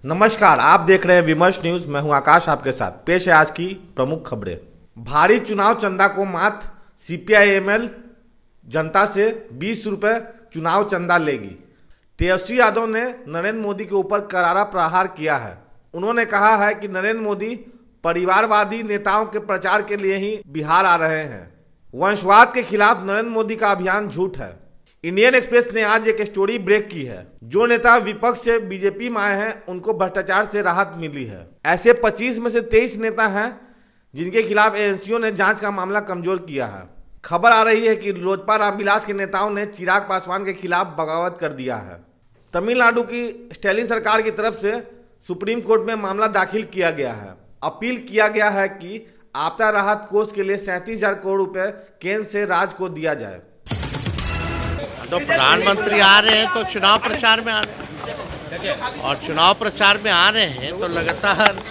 नमस्कार, आप देख रहे हैं विमर्श न्यूज। मैं हूं आकाश, आपके साथ पेश है आज की प्रमुख खबरें। भारी चुनाव चंदा को मात, सीपीआईएमएल जनता से 20 रुपए चुनाव चंदा लेगी। तेजस्वी यादव ने नरेंद्र मोदी के ऊपर करारा प्रहार किया है। उन्होंने कहा है कि नरेंद्र मोदी परिवारवादी नेताओं के प्रचार के लिए ही बिहार आ रहे हैं। वंशवाद के खिलाफ नरेंद्र मोदी का अभियान झूठ है। इंडियन एक्सप्रेस ने आज एक स्टोरी ब्रेक की है। जो नेता विपक्ष से बीजेपी में आए हैं उनको भ्रष्टाचार से राहत मिली है। ऐसे 25 में से 23 नेता हैं जिनके खिलाफ एजेंसियों ने जांच का मामला कमजोर किया है। खबर आ रही है कि लोजपा रामविलास के नेताओं ने चिराग पासवान के खिलाफ बगावत कर दिया है। तमिलनाडु की स्टालिन सरकार की तरफ से सुप्रीम कोर्ट में मामला दाखिल किया गया है। अपील किया गया है कि आपदा राहत कोष के लिए 37,000 करोड़ रुपए केंद्र से राज्य को दिया जाए। तो प्रधानमंत्री आ रहे हैं तो चुनाव प्रचार में आ रहे हैं, और चुनाव प्रचार में आ रहे हैं तो लगातार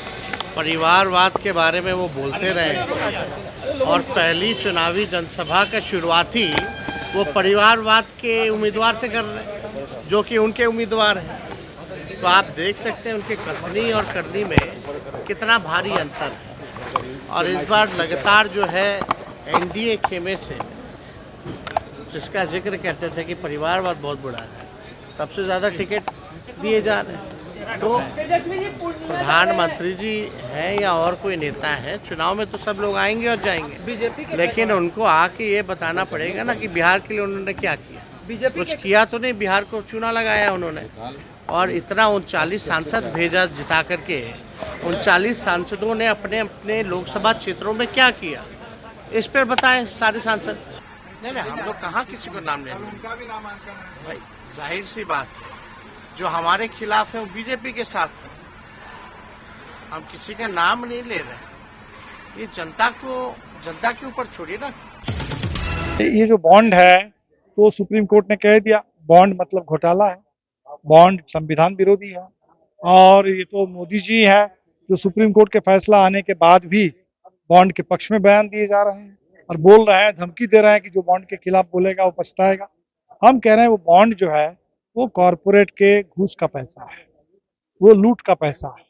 परिवारवाद के बारे में वो बोलते रहे हैं। और पहली चुनावी जनसभा का शुरुआत ही वो परिवारवाद के उम्मीदवार से कर रहे हैं जो कि उनके उम्मीदवार हैं। तो आप देख सकते हैं उनके कथनी और करनी में कितना भारी अंतर है। और इस बार लगातार जो है एनडीए खेमे से, जिसका जिक्र करते थे कि परिवारवाद बहुत बड़ा है, सबसे ज़्यादा टिकट दिए जा रहे हैं। तो प्रधानमंत्री जी हैं या और कोई नेता है, चुनाव में तो सब लोग आएंगे और जाएंगे, लेकिन उनको आके ये बताना पड़ेगा ना कि बिहार के लिए उन्होंने क्या किया। कुछ किया तो नहीं, बिहार को चुना लगाया उन्होंने, और इतना 39 सांसद भेजा जिता करके। 39 सांसदों ने अपने अपने लोकसभा क्षेत्रों में क्या किया, इस पर बताएं सारे सांसद। नहीं, हम लोग कहाँ किसी को नाम ले रहे हैं भाई। जाहिर सी बात है, जो हमारे खिलाफ है वो बीजेपी के साथ है। हम किसी का नाम नहीं ले रहे। ये जनता के ऊपर छोड़िए ना। ये जो बॉन्ड है तो सुप्रीम कोर्ट ने कह दिया बॉन्ड मतलब घोटाला है, बॉन्ड संविधान विरोधी है। और ये तो मोदी जी है जो सुप्रीम कोर्ट के फैसला आने के बाद भी बॉन्ड के पक्ष में बयान दिए जा रहे हैं और बोल रहे हैं, धमकी दे रहे हैं कि जो बॉन्ड के खिलाफ बोलेगा वो पछताएगा। हम कह रहे हैं वो बॉन्ड जो है वो कॉरपोरेट के घूस का पैसा है, वो लूट का पैसा है।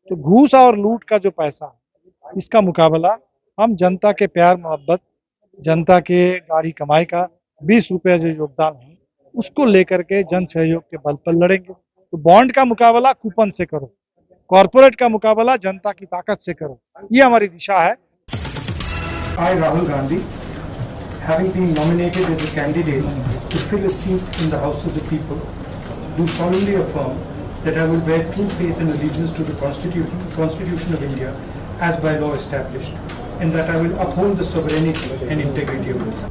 तो घूस और लूट का जो पैसा है इसका मुकाबला हम जनता के प्यार मोहब्बत, जनता के गाढ़ी कमाई का 20 रुपये जो योगदान है उसको लेकर के जन सहयोग के बल पर लड़ेंगे। तो बॉन्ड का मुकाबला कूपन से करो, कॉरपोरेट का मुकाबला जनता की ताकत से करो, ये हमारी दिशा है। I, Rahul Gandhi, having been nominated as a candidate to fill a seat in the House of the People, do solemnly affirm that I will bear true faith and allegiance to the Constitution of India as by law established, and that I will uphold the sovereignty and integrity of it.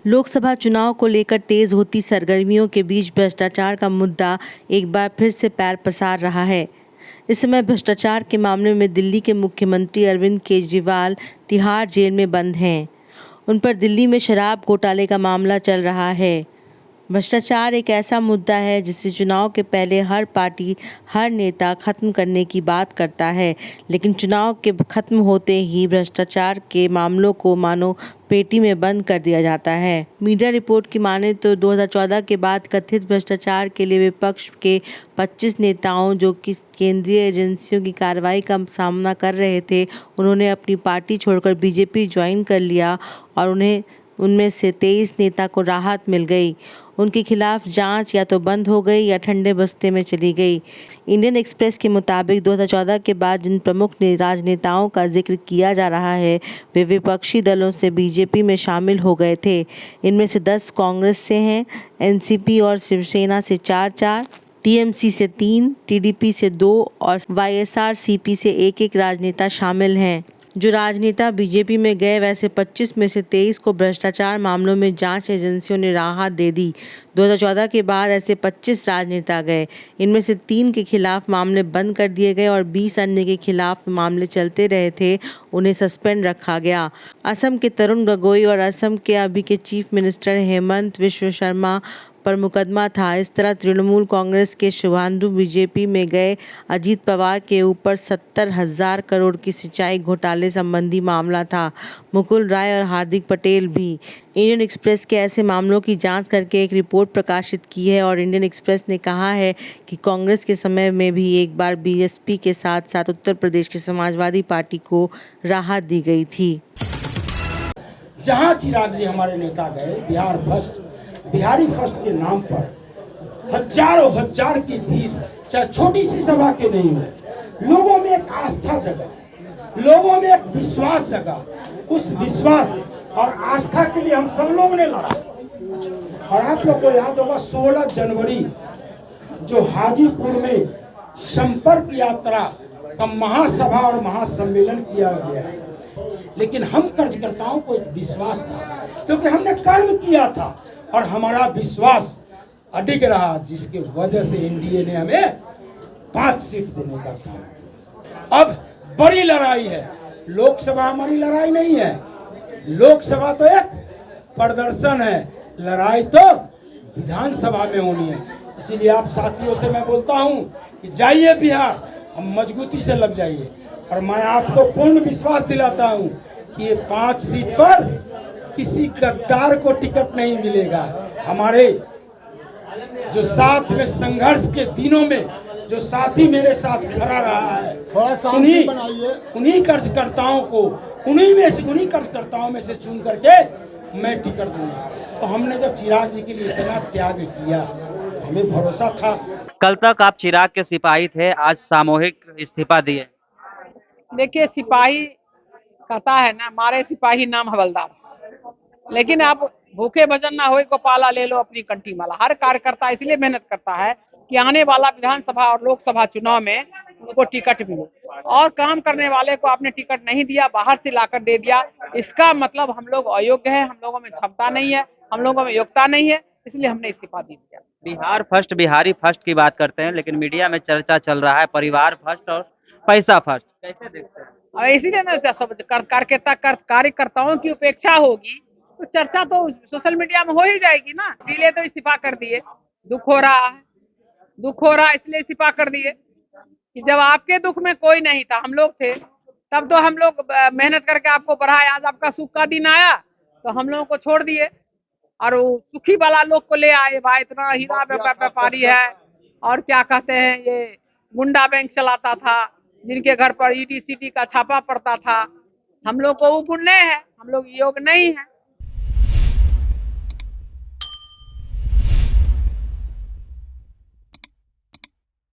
Lok Sabha चुनाव को लेकर तेज होती सरगर्मियों के बीच भ्रष्टाचार का मुद्दा एक बार फिर से पैर पसार रहा है। इस समय भ्रष्टाचार के मामले में दिल्ली के मुख्यमंत्री अरविंद केजरीवाल तिहाड़ जेल में बंद हैं। उन पर दिल्ली में शराब घोटाले का मामला चल रहा है। भ्रष्टाचार एक ऐसा मुद्दा है जिसे चुनाव के पहले हर पार्टी, हर नेता खत्म करने की बात करता है, लेकिन चुनाव के खत्म होते ही भ्रष्टाचार के मामलों को मानो पेटी में बंद कर दिया जाता है। मीडिया रिपोर्ट की माने तो 2014 के बाद कथित भ्रष्टाचार के लिए विपक्ष के 25 नेताओं जो कि केंद्रीय एजेंसियों की कार्रवाई का सामना कर रहे थे, उन्होंने अपनी पार्टी छोड़कर बीजेपी ज्वाइन कर लिया और उनमें से 23 नेता को राहत मिल गई। उनके खिलाफ जांच या तो बंद हो गई या ठंडे बस्ते में चली गई। इंडियन एक्सप्रेस के मुताबिक 2014 के बाद जिन प्रमुख राजनेताओं का जिक्र किया जा रहा है वे विपक्षी दलों से बीजेपी में शामिल हो गए थे। इनमें से 10 कांग्रेस से हैं, एनसीपी और शिवसेना से 4-4, टीएमसी से 3, टीडीपी से 2 और वाईएसआरसीपी से 1 राजनेता शामिल हैं। जो राजनेता बीजेपी में गए वैसे 25 में से 23 को भ्रष्टाचार मामलों में जांच एजेंसियों ने राहत दे दी। 2014 के बाद ऐसे 25 राजनेता गए। इनमें से 3 के खिलाफ मामले बंद कर दिए गए और 20 अन्य के खिलाफ मामले चलते रहे थे, उन्हें सस्पेंड रखा गया। असम के तरुण गोगोई और असम के अभी के चीफ मिनिस्टर हेमंत विश्व शर्मा पर मुकदमा था। इस तरह तृणमूल कांग्रेस के शुभांशु बीजेपी में गए अजीत पवार के ऊपर 70,000 करोड़ की सिंचाई घोटाले संबंधी मामला था। मुकुल राय और हार्दिक पटेल भी। इंडियन एक्सप्रेस के ऐसे मामलों की जांच करके एक रिपोर्ट प्रकाशित की है और इंडियन एक्सप्रेस ने कहा है कि कांग्रेस के समय में भी एक बार बीएसपी के साथ साथ उत्तर प्रदेश की समाजवादी पार्टी को राहत दी गई थी। जहां चिराग जी हमारे नेता गए, बिहारी फर्स्ट के नाम पर हजारों हजार की भीड़, चाहे छोटी सी सभा के नहीं हो, लोगों में एक आस्था जगा, लोगों में एक विश्वास जगा। उस विश्वास और आस्था के लिए हम सब लोगों ने लड़ा। और आप लोग को याद होगा 16 जनवरी जो हाजीपुर में संपर्क यात्रा का महासभा और महासम्मेलन किया गया, लेकिन हम कार्यकर्ताओं को एक विश्वास था क्योंकि हमने कर्म किया था और हमारा विश्वास अडिग रहा, जिसके वजह से एनडीए ने हमें 5 सीट देने का काम। अब बड़ी लड़ाई है, लोकसभा हमारी लड़ाई नहीं है, लोकसभा तो एक प्रदर्शन है, लड़ाई तो विधानसभा में होनी है। इसीलिए आप साथियों से मैं बोलता हूं कि जाइए बिहार, हम मजबूती से लग जाइए। और मैं आपको पूर्ण विश्वास दिलाता हूं कि ये 5 सीट पर किसी गद्दार को टिकट नहीं मिलेगा। हमारे जो साथ में संघर्ष के दिनों में जो साथी मेरे साथ खड़ा रहा है, उन्हीं कार्यकर्ताओं को उन्हीं कार्यकर्ताओं में से चुन करके मैं टिकट दूंगा। तो हमने जब चिराग जी के लिए इतना त्याग किया तो हमें भरोसा था। कल तक आप चिराग के सिपाही थे, आज सामूहिक इस्तीफा दिए। देखिए, सिपाही कहता है ना, मारे सिपाही नाम हवलदार, लेकिन आप भूखे भजन ना होए को पाला ले लो अपनी कंठी माला। हर कार्यकर्ता इसलिए मेहनत करता है कि आने वाला विधानसभा और लोकसभा चुनाव में उनको टिकट मिले, और काम करने वाले को आपने टिकट नहीं दिया, बाहर से लाकर दे दिया, इसका मतलब हम लोग अयोग्य हैं, हम लोगों में क्षमता नहीं है, हम लोगों में योग्यता नहीं है, इसलिए हमने इस्तीफा दे दिया। बिहार फर्स्ट, बिहारी फर्स्ट की बात करते हैं, लेकिन मीडिया में चर्चा चल रहा है परिवार फर्स्ट और पैसा फर्स्ट, कैसे देखते हैं? और इसीलिए ना सब कार्यकर्ताओं की उपेक्षा होगी तो चर्चा तो सोशल मीडिया में हो ही जाएगी ना, इसीलिए तो इस्तीफा कर दिए। दुख हो रहा है इसलिए इस्तीफा कर दिए कि जब आपके दुख में कोई नहीं था, हम लोग थे, तब तो हम लोग मेहनत करके आपको बढ़ाए। आज आपका सुख का दिन आया तो हम लोगों को छोड़ दिए और वो सुखी वाला लोग को ले आए। भाई इतना हीरा व्यापारी है और क्या कहते हैं, ये मुंडा बैंक चलाता था, जिनके घर पर ईडी सीडी का छापा पड़ता था। हम लोग को वो पुण्य है, हम लोग योग नहीं है।